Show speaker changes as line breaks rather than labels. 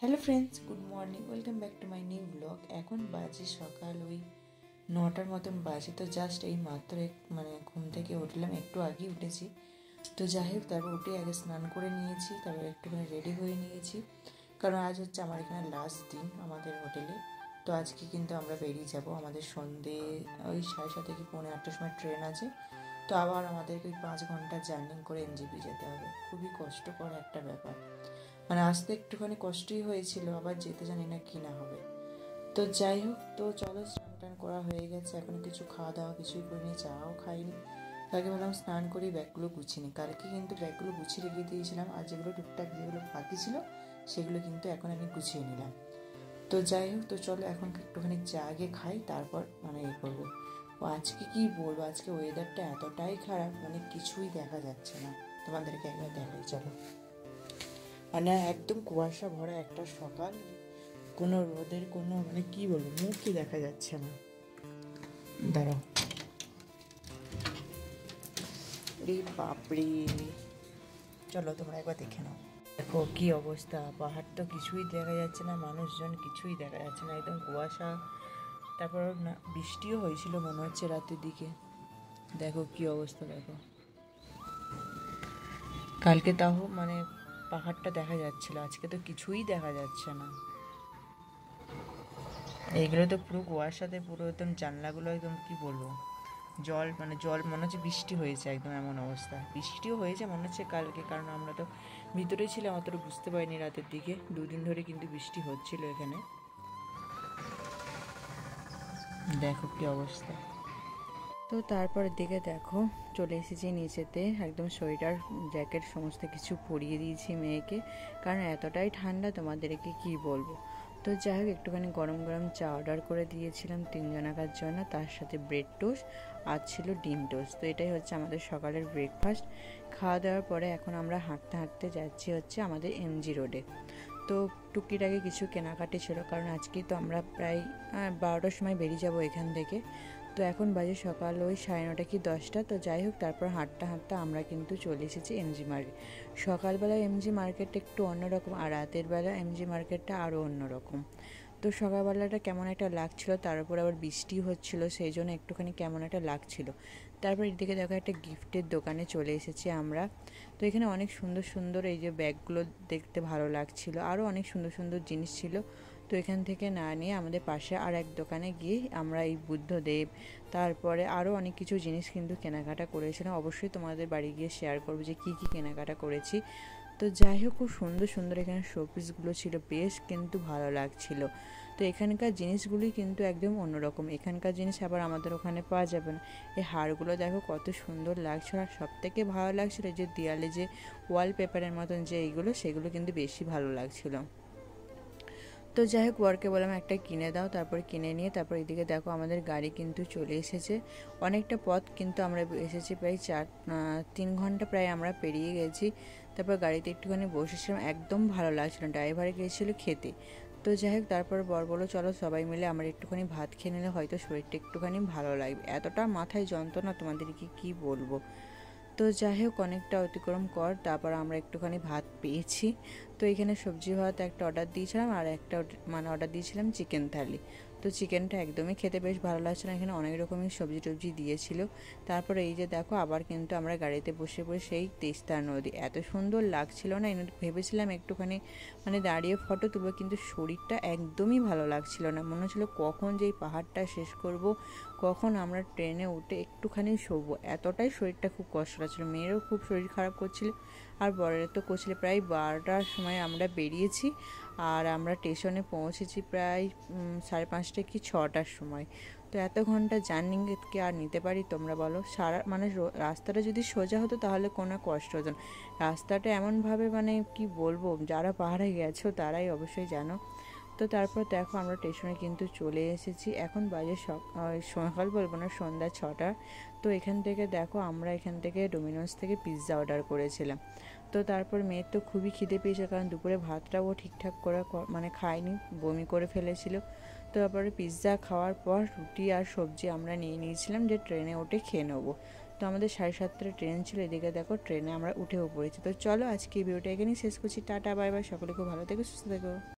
Hello friends, good morning, welcome back to my new blog. এখন বাজে সকাল ওই 9টার মতন বাজে। তো জাস্ট এই মাত্র ঘুম থেকে উঠলাম, একটু আগেই উঠেছি। তো যাই হোক, তারপর উঠে আগে স্নান করে নিয়েছি, তারপর একটুখানি রেডি হয়ে নিয়েছি, কারণ আজ হচ্ছে আমার এখানে লাস্ট দিন আমাদের হোটেলে। তো আজকে কিন্তু আমরা বেরিয়ে যাব, আমাদের সন্ধে ওই 7:30 কি 7:45 সময় ট্রেন আছে। তো আবার আমাদেরকে ওই 5 ঘন্টা জার্নি করে এনজেপি যেতে হবে। খুবই কষ্টকর একটা ব্যাপার, আসতে একটুখানি কষ্টই হয়েছিল, আবার যেতে জানি না কি না হবে। তো যাই হোক, তো চলো, স্নান টান করা হয়ে গেছে, এখন কিছু খাওয়া দাওয়া কিছুই করিনি, চাও খাইনি। তাকে বললাম স্নান করি, ব্যাগগুলো গুছিয়ে নিই। কালকে কিন্তু ব্যাগগুলো গুছিয়ে রেখে দিয়েছিলাম, আর যেগুলো টুকটাক যেগুলো বাকি ছিল সেগুলো কিন্তু এখন আমি গুছিয়ে নিলাম। তো যাই হোক, তো চলো এখন একটুখানি চা আগে খাই, তারপর এ করবো। ও আজকে কি বলবো, আজকে ওয়েদারটা এতটাই খারাপ, কিছুই দেখা যাচ্ছে না। তোমাদেরকে একবার দেখাই, চলো। একদম কুয়াশা ভরা একটা সকাল, কোনো রোদের কোনো কি বলবো, মুখই দেখা যাচ্ছে না। দাঁড়াও, রে বাপরে, চলো তোমরা একবার দেখে নাও। দেখো কি অবস্থা, পাহাড় তো কিছুই দেখা যাচ্ছে না, মানুষজন কিছুই দেখা যাচ্ছে না, একদম কুয়াশা। তারপর না বৃষ্টিও হয়েছিল মনে হচ্ছে রাতের দিকে। দেখো কি অবস্থা, দেখো কালকে তাও পাহাড়টা দেখা যাচ্ছিল, আজকে তো কিছুই দেখা যাচ্ছে না। এইগুলো তো পুরো কুয়াশাতে পুরো একদম জানলাগুলো একদম কি বলবো, জল জল মনে হচ্ছে বৃষ্টি হয়েছে, একদম এমন অবস্থা। বৃষ্টিও হয়েছে মনে হচ্ছে কালকে, কারণ আমরা তো ভিতরে ছিলাম, অতটা বুঝতে পারিনি রাতের দিকে। 2 দিন ধরে কিন্তু বৃষ্টি হচ্ছিল এখানে। দেখো কি অবস্থা। তো তারপরের দিকে দেখো চলে এসেছি নিচেতে, একদম সোয়েটার জ্যাকেট সমস্ত কিছু পরিয়ে দিয়েছি মেয়েকে, কারণ এতটাই ঠান্ডা তোমাদেরকে কি বলবো। তো যাই হোক, একটুখানি গরম গরম চা অর্ডার করে দিয়েছিলাম 3 জনাকার জন্য, তার সাথে ব্রেড টোস্ট আর ছিল ডিম টোস্ট। তো এটাই হচ্ছে আমাদের সকালের ব্রেকফাস্ট। খাওয়া দাওয়ার পরে এখন আমরা হাঁটতে হাঁটতে যাচ্ছি হচ্ছে আমাদের এমজি রোডে। তো টুকিটাকি কিছু কেনাকাটি ছিল, কারণ আজকেই তো আমরা প্রায় 12টার সময় বেরিয়ে যাব এখান থেকে। তো এখন বাজে সকাল ওই 9:30 কি 10টা। তো যাই হোক, তারপর হাঁটতে হাঁটতে আমরা কিন্তু চলে এসেছি এমজি মার্কেট। সকালবেলা এমজি মার্কেটটা একটু অন্যরকম, আর রাতের বেলা এমজি মার্কেটটা আরও অন্যরকম। তো সকালবেলাটা কেমন একটা লাগছিল, তার উপর আবার বৃষ্টি হচ্ছিল, সেই জন্য একটুখানি কেমন একটা লাগছিল। তারপর এদিকে দেখো একটা গিফটের দোকানে চলে এসেছি আমরা। তো এখানে অনেক সুন্দর সুন্দর এই যে ব্যাগগুলো দেখতে ভালো লাগছিল, আরও অনেক সুন্দর সুন্দর জিনিস ছিল। তো এখান থেকে না নিয়ে আমাদের পাশে আর এক দোকানে গিয়ে আমরা এই বুদ্ধদেব, তারপরে আরও অনেক কিছু জিনিস কিন্তু কেনাকাটা করেছিলাম। অবশ্যই তোমাদের বাড়ি গিয়ে শেয়ার করবো যে কী কী কেনাকাটা করেছি। তো যাই হোক, খুব সুন্দর সুন্দর এখানে শোপিসগুলো ছিল, বেশ কিন্তু ভালো লাগছিল। তো এখানকার জিনিসগুলি কিন্তু একদম অন্যরকম, এখানকার জিনিস আবার আমাদের ওখানে পাওয়া যাবে না। এই হারগুলো দেখো কত সুন্দর লাগছিল, আর সবথেকে ভালো লাগছিল যে দেয়ালে যে ওয়ালপেপারের মতন যে এইগুলো, সেগুলো কিন্তু বেশি ভালো লাগছিল। তো যাই হোক, বরকে বললাম একটা কিনে দাও, তারপর কিনে নিয়ে তারপর এদিকে দেখো আমাদের গাড়ি কিন্তু চলে এসেছে। অনেকটা পথ কিন্তু আমরা এসেছি, প্রায় 3 ঘন্টা প্রায় আমরা পেরিয়ে গেছি। তারপর গাড়িতে একটুখানি বসেছিলাম, একদম ভালো লাগছিল, ড্রাইভারে গিয়েছিলো খেতে। তো যাই হোক, তারপর বর বলো চলো সবাই মিলে আমরা একটুখানি ভাত খেয়ে নিলে হয়তো শরীরটা একটুখানি ভালো লাগবে, এতটা মাথায় যন্ত্রণা তোমাদেরকে কি বলবো। তো যাই হোক, অনেকটা অতিক্রম কর তারপর আমরা একটুখানি ভাত পেয়েছি। তো এখানে সবজি ভাত একটা অর্ডার দিয়েছিলাম, আর একটা অর্ডার দিয়েছিলাম চিকেন থালি। তো চিকেনটা একদমই খেতে বেশ ভালো লাগছিল, এখানে অনেক রকমের সবজি টবজি দিয়েছিল। তারপরে এই যে দেখো, আবার কিন্তু আমরা গাড়িতে বসে বসে সেই তিস্তা নদী, এত সুন্দর লাগছিল না, ভেবেছিলাম একটুখানি দাঁড়িয়ে ফটো তুলবো, কিন্তু শরীরটা একদমই ভালো লাগছিল না, মনে হচ্ছিলো কখন যে এই পাহাড়টা শেষ করব, কখন আমরা ট্রেনে উঠে একটুখানি শোবো, এতটাই শরীরটা খুব কষ্ট লাগছিলো। মেয়েরও খুব শরীর খারাপ করছিল, আর বরের তো করছিল। প্রায় 12টার সময় আমরা বেরিয়েছি, আর আমরা স্টেশনে পৌঁছেছি প্রায় 5:30 কি 6টার সময়। তো এত ঘন্টা জার্নি কি আর নিতে পারি তোমরা বলো? সারা রাস্তাটা যদি সোজা হতো তাহলে কোনো কষ্ট হতো না, রাস্তাটা এমনভাবে কি বলবো, যারা পাহাড়ে গেছো তারাই অবশ্যই জানো। তো তারপর দেখো আমরা স্টেশনে কিন্তু চলে এসেছি, এখন বাজে সকাল বলবো না, সন্ধ্যা 6টা। তো এখান থেকে দেখো, আমরা এখান থেকে ডোমিনোস থেকে পিৎজা অর্ডার করেছিলাম। তো তারপর মেয়ের তো খুবই খিদে পেয়েছে, কারণ দুপুরে ভাতটাও ঠিকঠাক করে খায়নি, বমি করে ফেলেছিল। তো তারপরে পিৎজা খাওয়ার পর রুটি আর সবজি আমরা নিয়ে নিয়েছিলাম যে ট্রেনে উঠে খেয়ে নেবো। তো আমাদের 7:30টার ট্রেন ছিল, এদিকে দেখো ট্রেনে আমরা উঠেও পড়েছি। তো চলো আজকে এই ভিডিওটা এখানেই শেষ করছি, টাটা বাই বাই, সকলে খুব ভালো থেকো, সুস্থ থেকো।